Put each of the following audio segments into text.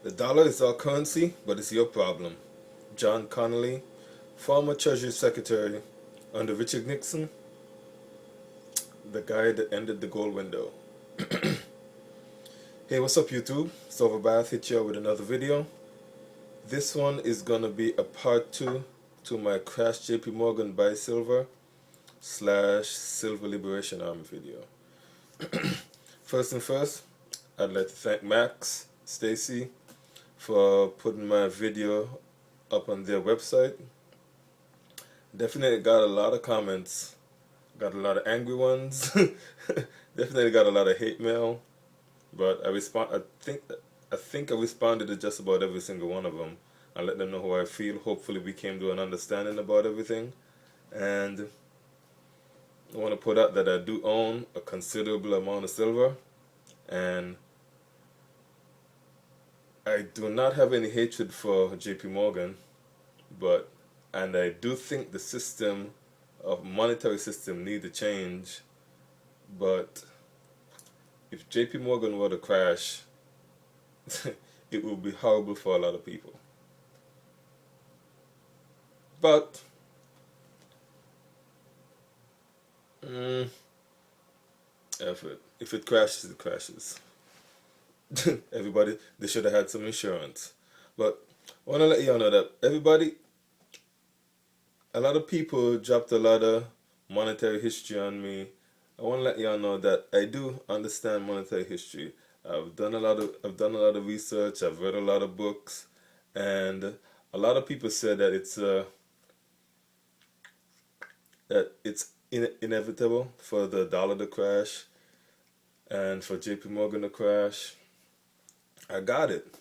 The dollar is our currency, but it's your problem. John Connolly, former Treasury Secretary under Richard Nixon, the guy that ended the gold window. Hey, what's up YouTube? Silverbath hit you with another video. This one is gonna be a part 2 to my Crash JP Morgan Buy Silver slash Silver Liberation Army video. First, I'd like to thank Max, Stacy for putting my video up on their website. Definitely got a lot of comments, got a lot of angry ones, definitely got a lot of hate mail, but I think I responded to just about every single one of them. I let them know how I feel. Hopefully we came to an understanding about everything, and I want to put out that I do own a considerable amount of silver, and I do not have any hatred for JP Morgan, and I do think the system of monetary system need to change, but if JP Morgan were to crash, it would be horrible for a lot of people. But if it crashes, it crashes. Everybody, they should have had some insurance. But I want to let you all know that a lot of people dropped a lot of monetary history on me. I want to let y'all know that I do understand monetary history. I've done a lot of research. I've read a lot of books, and a lot of people said that it's inevitable for the dollar to crash and for JP Morgan to crash. I got it.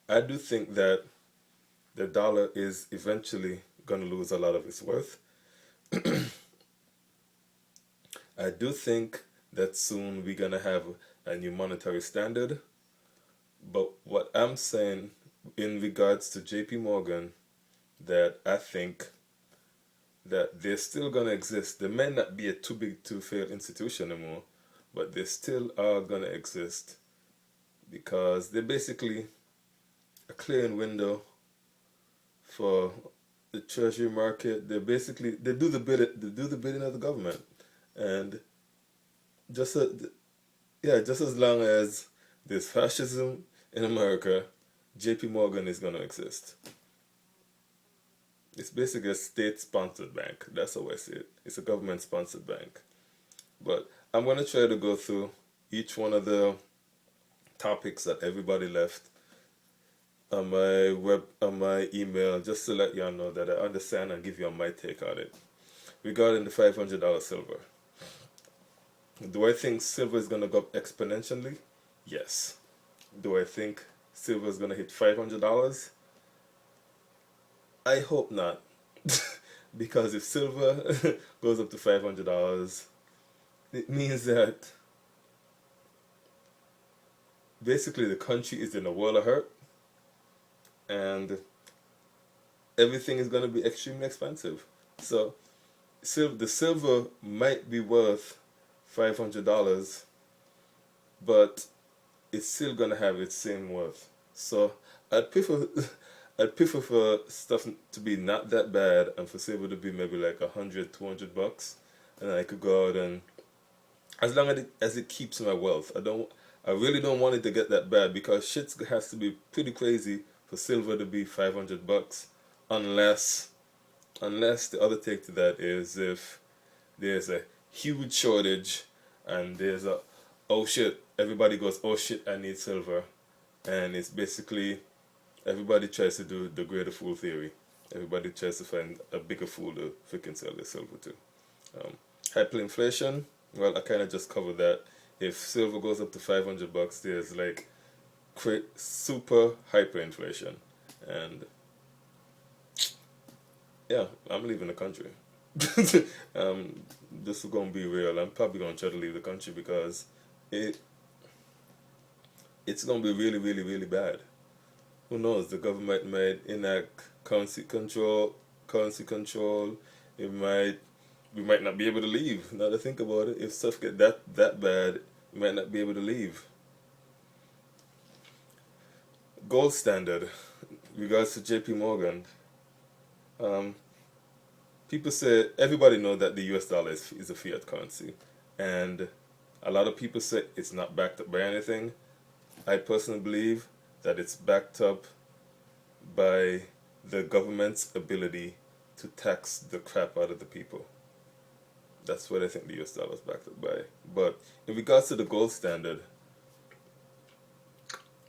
I do think that the dollar is eventually going to lose a lot of its worth. I do think that soon we're going to have a new monetary standard. But what I'm saying in regards to JP Morgan, that I think that they're still going to exist. They may not be a too big to fail institution anymore, but they still are going to exist because they're basically a clearing window for the treasury market. They do the bidding of the government, and just as long as there's fascism in America, J.P. Morgan is going to exist. It's basically a state-sponsored bank. That's how I see it. It's a government-sponsored bank. But I'm going to try to go through each one of the topics that everybody left on my email, just to let y'all know that I understand and give you my take on it. Regarding the $500 silver, do I think silver is going to go up exponentially? Yes. Do I think silver is going to hit $500? I hope not. Because if silver goes up to $500, it means that basically the country is in a world of hurt, and everything is going to be extremely expensive. So the silver might be worth $500, but it's still going to have its same worth. So I'd prefer I'd prefer for stuff to be not that bad and for silver to be maybe like $100, $200, and I could go out, and as long as it keeps my wealth. I really don't want it to get that bad, because shit has to be pretty crazy for silver to be $500, unless the other take to that is if there's a huge shortage and there's a, oh shit, everybody goes, oh shit, I need silver, and it's basically everybody tries to do the greater fool theory. Everybody tries to find a bigger fool to freaking sell their silver to. Hyperinflation, well, I kind of just covered that. If silver goes up to $500, there's like super hyperinflation, and yeah, I'm leaving the country. This is gonna be real. I'm probably gonna try to leave the country because it's gonna be really, really, really bad. Who knows? The government might enact currency control. It might We might not be able to leave. Now to think about it, if stuff get that bad, we might not be able to leave. Gold standard, regards to JP Morgan. Um, People say, everybody know that the US dollar is a fiat currency. And a lot of people say it's not backed up by anything. I personally believe that it's backed up by the government's ability to tax the crap out of the people. That's what I think the US dollar is backed up by. But in regards to the gold standard,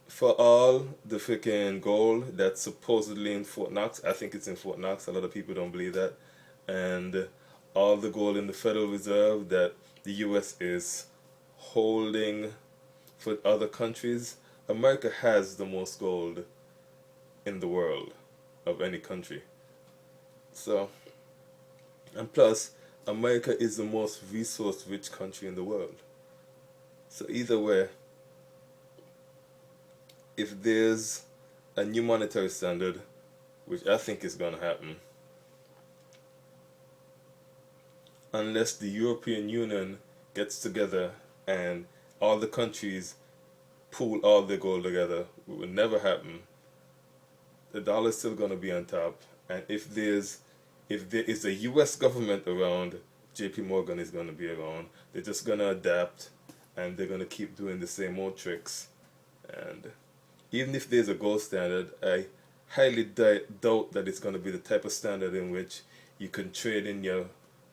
for all the freaking gold that's supposedly in Fort Knox, I think it's in Fort Knox. A lot of people don't believe that. And all the gold in the Federal Reserve that the US is holding for other countries, America has the most gold in the world of any country. So, and plus, America is the most resource rich country in the world. So, either way, if there's a new monetary standard, which I think is going to happen, unless the European Union gets together and all the countries pool all their gold together, it will never happen. The dollar is still going to be on top, and if there is a U.S. government around, J.P. Morgan is going to be around. They're just going to adapt, and they're going to keep doing the same old tricks. And even if there's a gold standard, I highly doubt that it's going to be the type of standard in which you can trade in your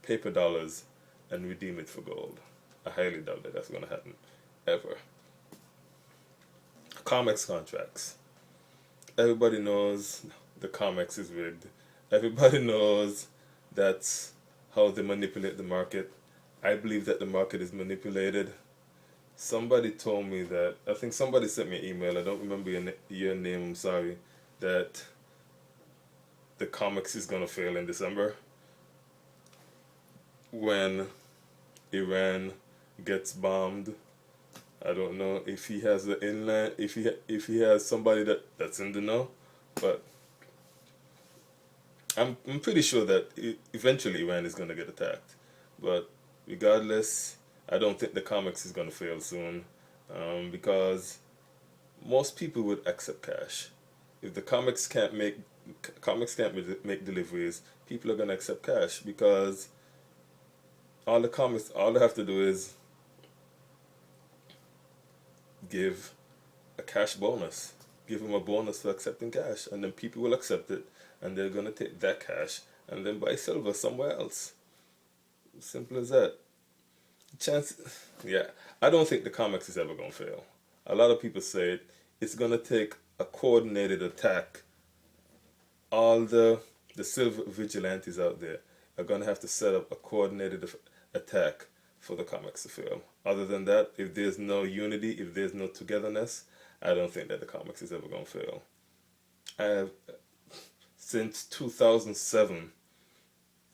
paper dollars and redeem it for gold. I highly doubt that that's going to happen, ever. Comex contracts. Everybody knows the Comex is rigged. Everybody knows that's how they manipulate the market. I believe that the market is manipulated. Somebody told me that, I think somebody sent me an email, I don't remember your name, I'm sorry, that the Comex is going to fail in December when Iran gets bombed. I don't know if he has the inland, if he has somebody that's in the know, but I'm pretty sure that eventually Iran is going to get attacked. But regardless, I don't think the Comex is going to fail soon, because most people would accept cash. If the Comex can't make deliveries, people are going to accept cash, because all they have to do is give a cash bonus. Give them a bonus for accepting cash, and then people will accept it, and they're going to take that cash and then buy silver somewhere else. Simple as that. Yeah, I don't think the Comex is ever going to fail. A lot of people say it's going to take a coordinated attack. All the silver vigilantes out there are going to have to set up a coordinated attack for the Comex to fail. Other than that, if there's no unity, if there's no togetherness, I don't think that the Comex is ever going to fail. Since 2007,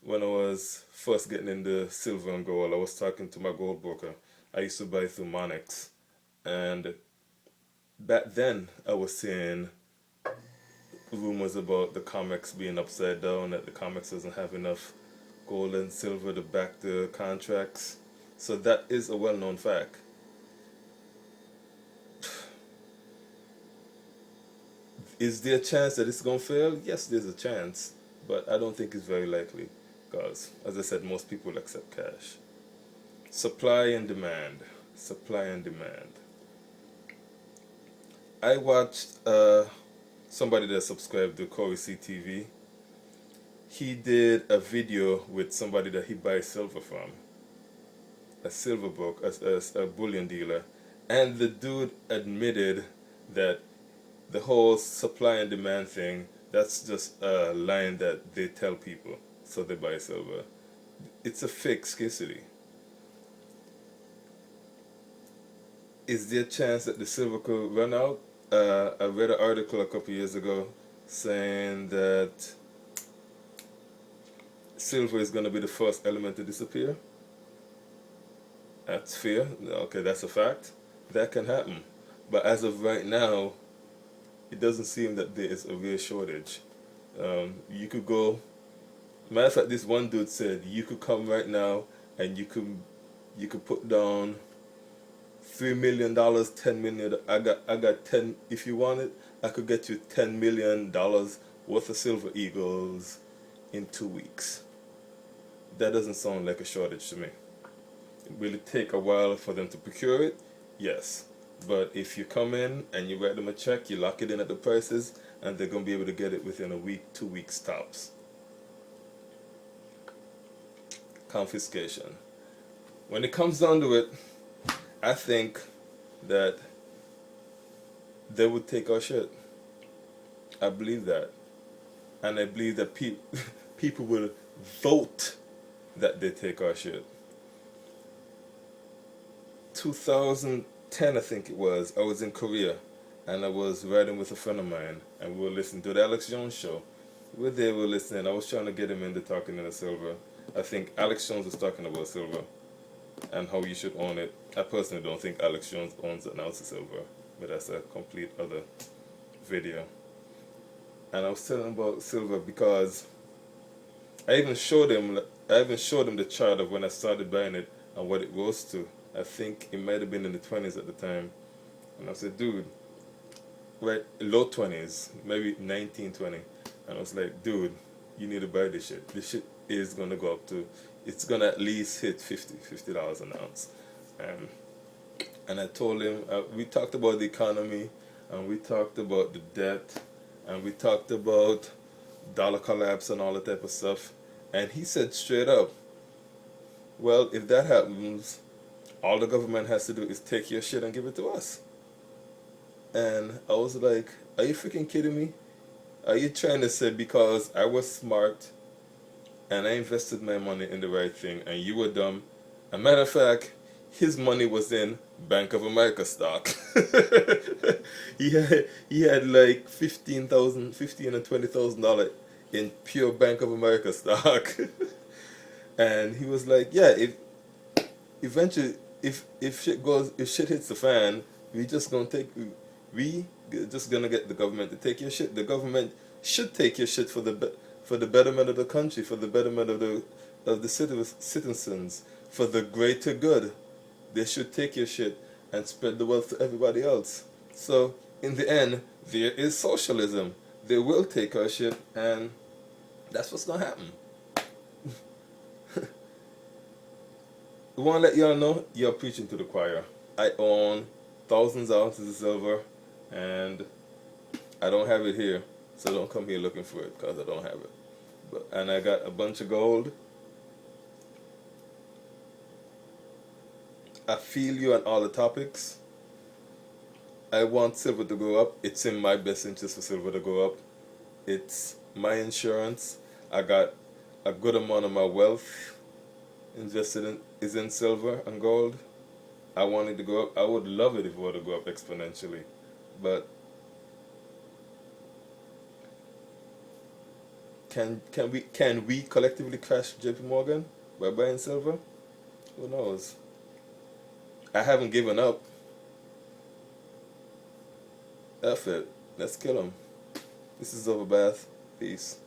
when I was first getting into silver and gold, I was talking to my gold broker. I used to buy through Monex, and back then I was seeing rumors about the Comex being upside down, that the Comex doesn't have enough gold and silver to back the contracts. So that is a well-known fact. Is there a chance that it's going to fail? Yes, there's a chance, but I don't think it's very likely, because, as I said, most people accept cash. Supply and demand. Supply and demand. I watched somebody that subscribed to Corey CTV. He did a video with somebody that he buys silver from, a silver broker, a bullion dealer, and the dude admitted that the whole supply and demand thing, that's just a line that they tell people so they buy silver. It's a fake scarcity. Is there a chance that the silver could run out? I read an article a couple years ago saying that silver is going to be the first element to disappear. That's fair. Okay, that's a fact. That can happen. But as of right now, it doesn't seem that there is a real shortage. You could go. Matter of fact, this one dude said you could come right now and you could put down $3 million, $10 million. I got 10. If you want it, I could get you $10 million worth of silver eagles in 2 weeks. That doesn't sound like a shortage to me. Will it take a while for them to procure it? Yes. But if you come in and you write them a check, you lock it in at the prices, and they're going to be able to get it within a week, 2 weeks tops. Confiscation. When it comes down to it, I think that they would take our shit. I believe that. And I believe that people will vote that they take our shit. 2010, I think it was, I was in Korea, and I was riding with a friend of mine, and we were listening to the Alex Jones show. We were listening. I was trying to get him into talking in the silver. I think Alex Jones was talking about silver and how you should own it. I personally don't think Alex Jones owns an ounce of silver, but that's a complete other video. And I was telling him about silver because I even showed him the chart of when I started buying it and what it rose to. I think it might have been in the 20s at the time. And I said, dude, right, low 20s, maybe 19, 20. And I was like, dude, you need to buy this shit. This shit is going to go up to, it's going to at least hit $50 an ounce. And I told him, we talked about the economy, and we talked about the debt, and we talked about dollar collapse and all that type of stuff. And he said straight up, well, if that happens, all the government has to do is take your shit and give it to us. And I was like, are you freaking kidding me? Are you trying to say because I was smart and I invested my money in the right thing and you were dumb? As a matter of fact, his money was in Bank of America stock. he had like $15,000 and $20,000 in pure Bank of America stock. And he was like, yeah, if eventually if shit hits the fan, we just gonna get the government to take your shit. The government should take your shit for the betterment of the country, for the betterment of the citizens, for the greater good. They should take your shit and spread the wealth to everybody else. So in the end, there is socialism. They will take our shit, and that's what's gonna happen. I want to let y'all know, you're preaching to the choir. I own thousands of ounces of silver, and I don't have it here, so don't come here looking for it, because I don't have it. And I got a bunch of gold. I feel you on all the topics. I want silver to go up. It's in my best interest for silver to go up. It's my insurance. I got a good amount of my wealth invested is in silver and gold. I want it to go up. I would love it if it were to go up exponentially. But can we collectively crash JP Morgan by buying silver? Who knows? I haven't given up. F it. Let's kill him. This is Overbath. Peace.